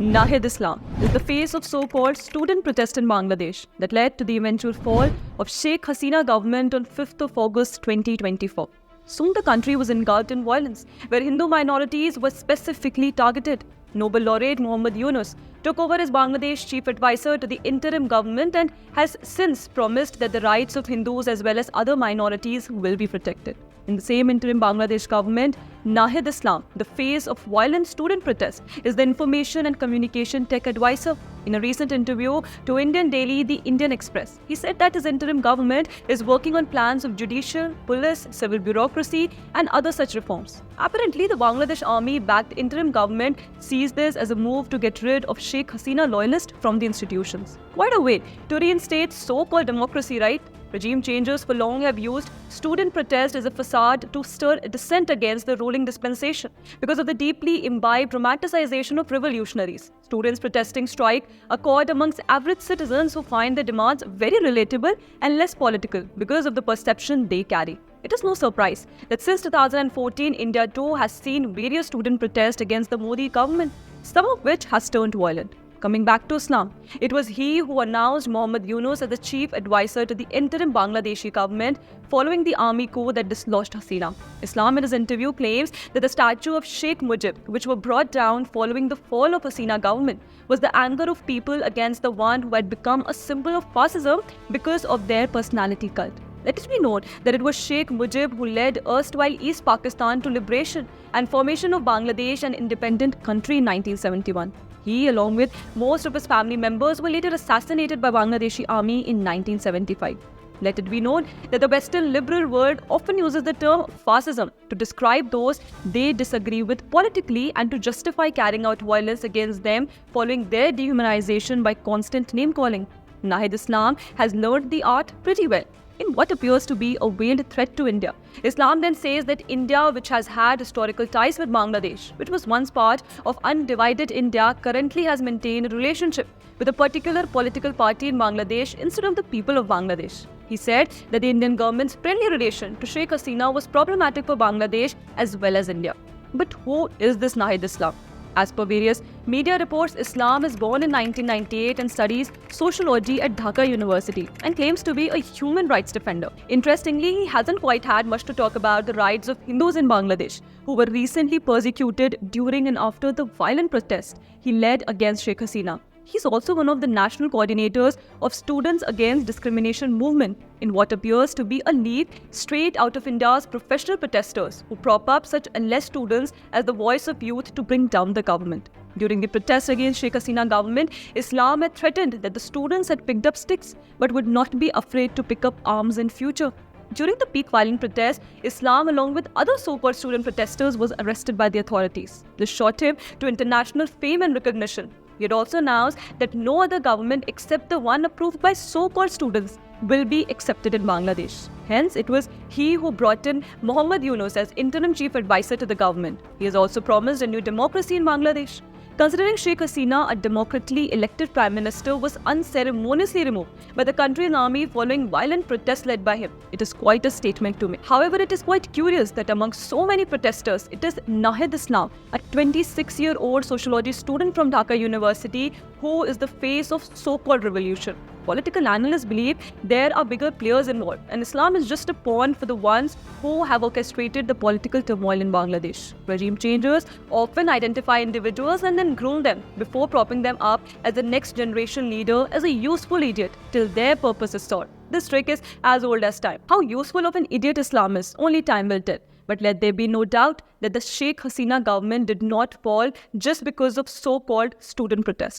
Nahid Islam is the face of so-called student protest in Bangladesh that led to the eventual fall of Sheikh Hasina government on 5th of August 2024. Soon the country was engulfed in violence, where Hindu minorities were specifically targeted. Nobel laureate Muhammad Yunus took over as Bangladesh chief advisor to the interim government and has since promised that the rights of Hindus as well as other minorities will be protected. In the same interim Bangladesh government, Nahid Islam, the face of violent student protests, is the information and communication tech advisor. In a recent interview to Indian daily The Indian Express, he said that his interim government is working on plans of judicial, police, civil bureaucracy and other such reforms. Apparently, the Bangladesh army-backed interim government sees this as a move to get rid of Sheikh Hasina loyalists from the institutions. Quite a way to reinstate so-called democracy, right? Regime changers for long have used student protest as a facade to stir dissent against the ruling dispensation because of the deeply imbibed romanticization of revolutionaries. Students protesting strike a chord amongst average citizens who find the demands very relatable and less political because of the perception they carry. It is no surprise that since 2014, India too has seen various student protests against the Modi government, some of which has turned violent. Coming back to Islam, it was he who announced Muhammad Yunus as the chief advisor to the interim Bangladeshi government following the army coup that dislodged Hasina. Islam in his interview claims that the statue of Sheikh Mujib, which were brought down following the fall of Hasina government, was the anger of people against the one who had become a symbol of fascism because of their personality cult. Let it be known that it was Sheikh Mujib who led erstwhile East Pakistan to liberation and formation of Bangladesh, an independent country in 1971. He, along with most of his family members, were later assassinated by Bangladeshi army in 1975. Let it be known that the Western liberal world often uses the term fascism to describe those they disagree with politically and to justify carrying out violence against them following their dehumanization by constant name-calling. Nahid Islam has learned the art pretty well in what appears to be a veiled threat to India. Islam then says that India, which has had historical ties with Bangladesh, which was once part of undivided India, currently has maintained a relationship with a particular political party in Bangladesh instead of the people of Bangladesh. He said that the Indian government's friendly relation to Sheikh Hasina was problematic for Bangladesh as well as India. But who is this Nahid Islam? As per various media reports, Islam is born in 1998 and studies sociology at Dhaka University and claims to be a human rights defender. Interestingly, he hasn't quite had much to talk about the rights of Hindus in Bangladesh, who were recently persecuted during and after the violent protests he led against Sheikh Hasina. He's also one of the national coordinators of Students Against Discrimination movement in what appears to be a lead straight out of India's professional protesters who prop up such unless students as the voice of youth to bring down the government. During the protests against Sheikh Hasina government, Islam had threatened that the students had picked up sticks but would not be afraid to pick up arms in future. During the peak violent protests, Islam, along with other so-called student protesters, was arrested by the authorities. This shot him to international fame and recognition. He had also announced that no other government except the one approved by so-called students will be accepted in Bangladesh. Hence, it was he who brought in Muhammad Yunus as interim chief advisor to the government. He has also promised a new democracy in Bangladesh. Considering Sheikh Hasina, a democratically elected prime minister, was unceremoniously removed by the country's army following violent protests led by him, it is quite a statement to make. However, it is quite curious that among so many protesters, it is Nahid Islam, a 26-year-old sociology student from Dhaka University, who is the face of so-called revolution. Political analysts believe there are bigger players involved, and Islam is just a pawn for the ones who have orchestrated the political turmoil in Bangladesh. Regime changers often identify individuals and then groom them before propping them up as the next generation leader as a useful idiot till their purpose is sought. This trick is as old as time. How useful of an idiot Islam is, only time will tell. But let there be no doubt that the Sheikh Hasina government did not fall just because of so-called student protests.